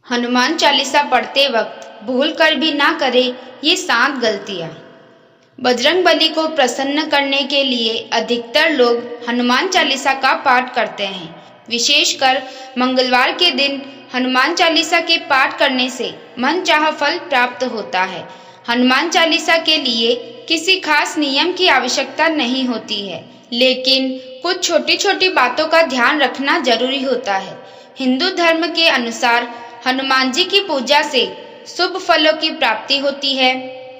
हनुमान चालीसा पढ़ते वक्त भूल कर भी ना करे ये 7 गलतियां। बजरंगबली को प्रसन्न करने के लिए अधिकतर लोग हनुमान चालीसा का पाठ करते हैं। विशेषकर मंगलवार के दिन हनुमान चालीसा के पाठ करने से मनचाहा फल प्राप्त होता है। हनुमान चालीसा के लिए किसी खास नियम की आवश्यकता नहीं होती है, लेकिन कुछ छोटी छोटी बातों का ध्यान रखना जरूरी होता है। हिंदू धर्म के अनुसार हनुमान जी की पूजा से शुभ फलों की प्राप्ति होती है।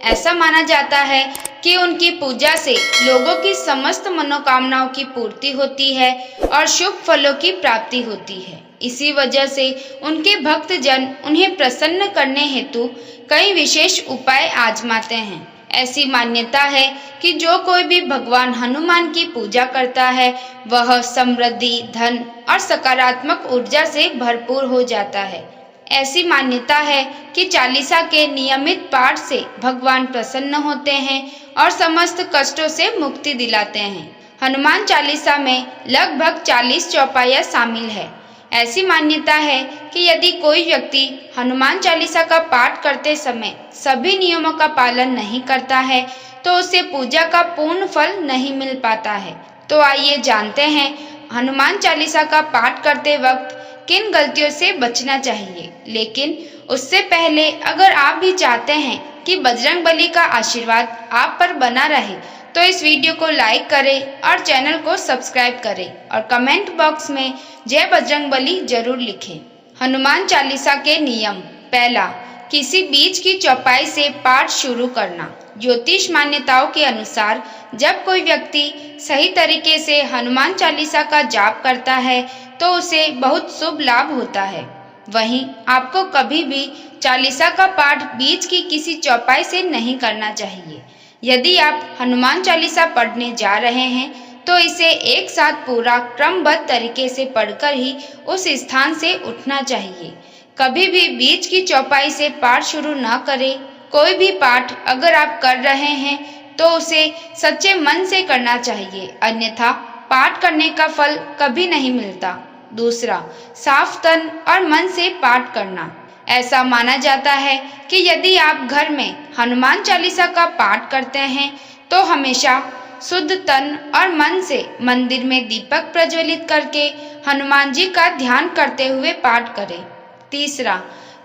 ऐसा माना जाता है कि उनकी पूजा से लोगों की समस्त मनोकामनाओं की पूर्ति होती है और शुभ फलों की प्राप्ति होती है। इसी वजह से उनके भक्तजन उन्हें प्रसन्न करने हेतु कई विशेष उपाय आजमाते हैं। ऐसी मान्यता है कि जो कोई भी भगवान हनुमान की पूजा करता है वह समृद्धि, धन और सकारात्मक ऊर्जा से भरपूर हो जाता है। ऐसी मान्यता है कि चालीसा के नियमित पाठ से भगवान प्रसन्न होते हैं और समस्त कष्टों से मुक्ति दिलाते हैं। हनुमान चालीसा में लगभग 40 चौपाइयाँ शामिल है। ऐसी मान्यता है कि यदि कोई व्यक्ति हनुमान चालीसा का पाठ करते समय सभी नियमों का पालन नहीं करता है तो उसे पूजा का पूर्ण फल नहीं मिल पाता है। तो आइए जानते हैं हनुमान चालीसा का पाठ करते वक्त किन गलतियों से बचना चाहिए। लेकिन उससे पहले अगर आप भी चाहते हैं कि बजरंगबली का आशीर्वाद आप पर बना रहे तो इस वीडियो को लाइक करें और चैनल को सब्सक्राइब करें और कमेंट बॉक्स में जय बजरंगबली जरूर लिखें। हनुमान चालीसा के नियम। पहला, किसी बीच की चौपाई से पाठ शुरू करना। ज्योतिष मान्यताओं के अनुसार जब कोई व्यक्ति सही तरीके से हनुमान चालीसा का जाप करता है तो उसे बहुत शुभ लाभ होता है। वहीं आपको कभी भी चालीसा का पाठ बीच की किसी चौपाई से नहीं करना चाहिए। यदि आप हनुमान चालीसा पढ़ने जा रहे हैं तो इसे एक साथ पूरा क्रमबद्ध तरीके से पढ़कर ही उस स्थान से उठना चाहिए। कभी भी बीच की चौपाई से पाठ शुरू न करें। कोई भी पाठ अगर आप कर रहे हैं तो उसे सच्चे मन से करना चाहिए, अन्यथा पाठ करने का फल कभी नहीं मिलता। दूसरा, साफ तन और मन से पाठ करना। ऐसा माना जाता है कि यदि आप घर में हनुमान चालीसा का पाठ करते हैं तो हमेशा शुद्ध तन और मन से मंदिर में दीपक प्रज्वलित करके हनुमान जी का ध्यान करते हुए पाठ करें। तीसरा,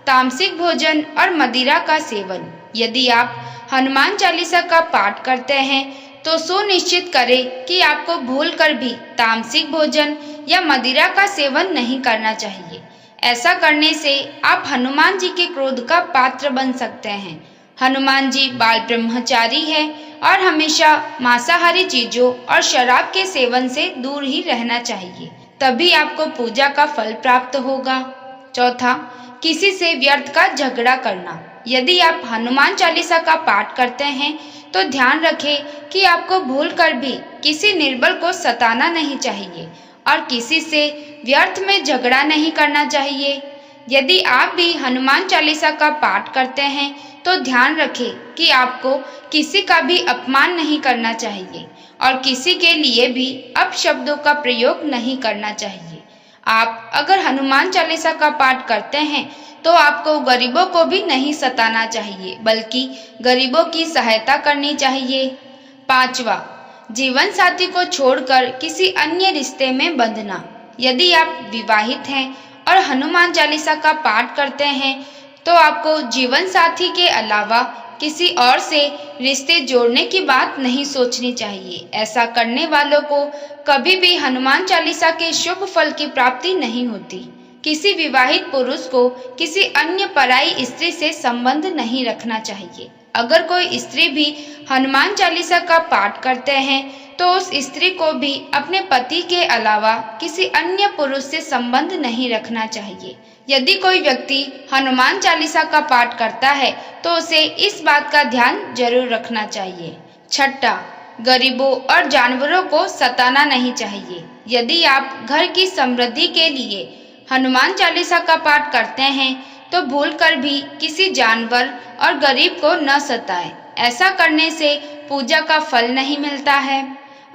तामसिक भोजन और मदिरा का सेवन। यदि आप हनुमान चालीसा का पाठ करते हैं तो सुनिश्चित करें कि आपको भूलकर भी तामसिक भोजन या मदिरा का सेवन नहीं करना चाहिए। ऐसा करने से आप हनुमान जी के क्रोध का पात्र बन सकते हैं। हनुमान जी बाल ब्रह्मचारी है और हमेशा मांसाहारी चीजों और शराब के सेवन से दूर ही रहना चाहिए, तभी आपको पूजा का फल प्राप्त होगा। चौथा, किसी से व्यर्थ का झगड़ा करना। यदि आप हनुमान चालीसा का पाठ करते हैं तो ध्यान रखें कि आपको भूलकर भी किसी निर्बल को सताना नहीं चाहिए और किसी से व्यर्थ में झगड़ा नहीं करना चाहिए। यदि आप भी हनुमान चालीसा का पाठ करते हैं तो ध्यान रखें कि आपको किसी का भी अपमान नहीं करना चाहिए और किसी के लिए भी अपशब्दों का प्रयोग नहीं करना चाहिए। आप अगर हनुमान चालीसा का पाठ करते हैं तो आपको गरीबों को भी नहीं सताना चाहिए, बल्कि गरीबों की सहायता करनी चाहिए। पांचवा, जीवन साथी को छोड़कर किसी अन्य रिश्ते में बंधना। यदि आप विवाहित हैं और हनुमान चालीसा का पाठ करते हैं तो आपको जीवन साथी के अलावा किसी और से रिश्ते जोड़ने की बात नहीं सोचनी चाहिए। ऐसा करने वालों को कभी भी हनुमान चालीसा के शुभ फल की प्राप्ति नहीं होती। किसी विवाहित पुरुष को किसी अन्य पराई स्त्री से संबंध नहीं रखना चाहिए। अगर कोई स्त्री भी हनुमान चालीसा का पाठ करते हैं तो उस स्त्री को भी अपने पति के अलावा किसी अन्य पुरुष से संबंध नहीं रखना चाहिए। यदि कोई व्यक्ति हनुमान चालीसा का पाठ करता है तो उसे इस बात का ध्यान जरूर रखना चाहिए। छठा, गरीबों और जानवरों को सताना नहीं चाहिए। यदि आप घर की समृद्धि के लिए हनुमान चालीसा का पाठ करते हैं तो भूलकर भी किसी जानवर और गरीब को न सताएं। ऐसा करने से पूजा का फल नहीं मिलता है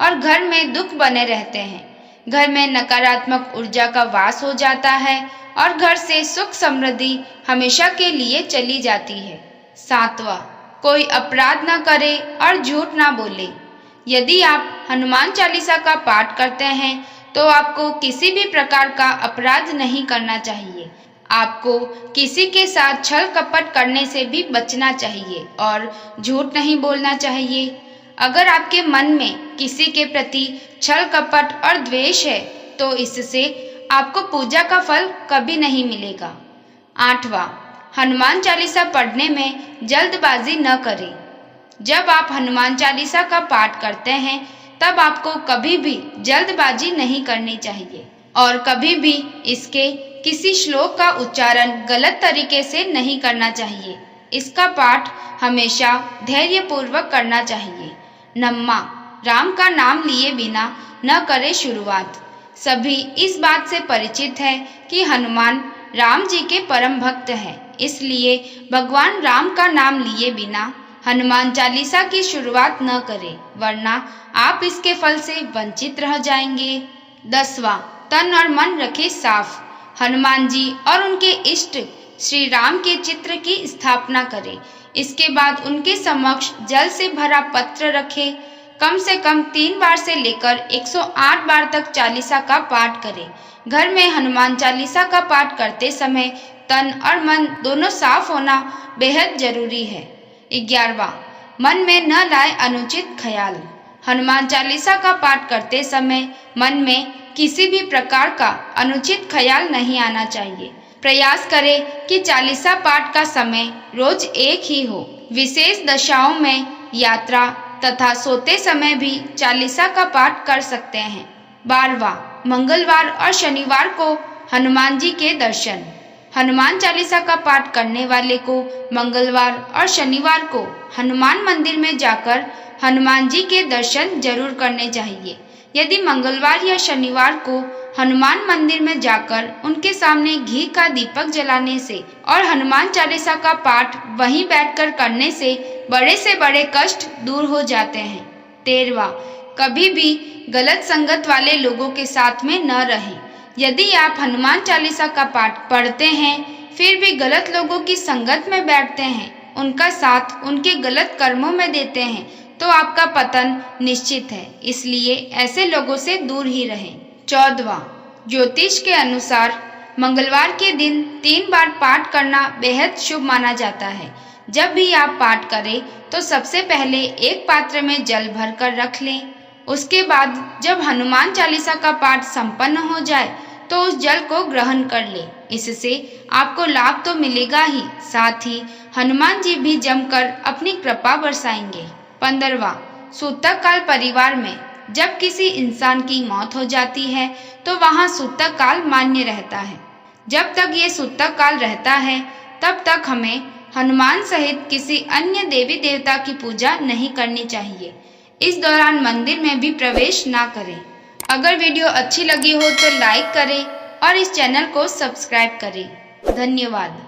और घर में दुख बने रहते हैं। घर में नकारात्मक ऊर्जा का वास हो जाता है और घर से सुख समृद्धि हमेशा के लिए चली जाती है। 7वां, कोई अपराध न करे और झूठ ना बोले। यदि आप हनुमान चालीसा का पाठ करते हैं तो आपको किसी भी प्रकार का अपराध नहीं करना चाहिए। आपको किसी के साथ छल कपट करने से भी बचना चाहिए और झूठ नहीं बोलना चाहिए। अगर आपके मन में किसी के प्रति छल कपट और द्वेष है तो इससे आपको पूजा का फल कभी नहीं मिलेगा। 8वां, हनुमान चालीसा पढ़ने में जल्दबाजी न करें। जब आप हनुमान चालीसा का पाठ करते हैं तब आपको कभी भी जल्दबाजी नहीं करनी चाहिए और कभी भी इसके किसी श्लोक का उच्चारण गलत तरीके से नहीं करना चाहिए। इसका पाठ हमेशा धैर्यपूर्वक करना चाहिए। 9वां, राम का नाम लिए बिना न करे शुरुआत। सभी इस बात से परिचित है कि हनुमान राम जी के परम भक्त हैं, इसलिए भगवान राम का नाम लिए बिना हनुमान चालीसा की शुरुआत न करें, वरना आप इसके फल से वंचित रह जाएंगे। 10वां, तन और मन रखे साफ। हनुमान जी और उनके इष्ट श्री राम के चित्र की स्थापना करें। इसके बाद उनके समक्ष जल से भरा पत्र रखें। कम से कम 3 बार से लेकर 108 बार तक चालीसा का पाठ करें। घर में हनुमान चालीसा का पाठ करते समय तन और मन दोनों साफ होना बेहद जरूरी है। 11वां, मन में न लाए अनुचित ख्याल। हनुमान चालीसा का पाठ करते समय मन में किसी भी प्रकार का अनुचित ख्याल नहीं आना चाहिए। प्रयास करें कि चालीसा पाठ का समय रोज एक ही हो। विशेष दशाओं में यात्रा तथा सोते समय भी चालीसा का पाठ कर सकते हैं। 12वां, मंगलवार और शनिवार को हनुमान जी के दर्शन। हनुमान चालीसा का पाठ करने वाले को मंगलवार और शनिवार को हनुमान मंदिर में जाकर हनुमान जी के दर्शन जरूर करने चाहिए। यदि मंगलवार या शनिवार को हनुमान मंदिर में जाकर उनके सामने घी का दीपक जलाने से और हनुमान चालीसा का पाठ वहीं बैठकर करने से बड़े कष्ट दूर हो जाते हैं। 13वां, कभी भी गलत संगत वाले लोगों के साथ में न रहें। यदि आप हनुमान चालीसा का पाठ पढ़ते हैं फिर भी गलत लोगों की संगत में बैठते हैं, उनका साथ उनके गलत कर्मों में देते हैं तो आपका पतन निश्चित है, इसलिए ऐसे लोगों से दूर ही रहें। 14वां, ज्योतिष के अनुसार मंगलवार के दिन 3 बार पाठ करना बेहद शुभ माना जाता है। जब भी आप पाठ करें तो सबसे पहले एक पात्र में जल भरकर रख लें। उसके बाद जब हनुमान चालीसा का पाठ संपन्न हो जाए तो उस जल को ग्रहण कर लें। इससे आपको लाभ तो मिलेगा ही, साथ ही हनुमान जी भी जमकर अपनी कृपा बरसाएंगे। 15वां, सूतक काल परिवार में जब किसी इंसान की मौत हो जाती है तो वहाँ सूतक काल मान्य रहता है। जब तक ये सूतक काल रहता है तब तक हमें हनुमान सहित किसी अन्य देवी देवता की पूजा नहीं करनी चाहिए। इस दौरान मंदिर में भी प्रवेश ना करें। अगर वीडियो अच्छी लगी हो तो लाइक करें और इस चैनल को सब्सक्राइब करें। धन्यवाद।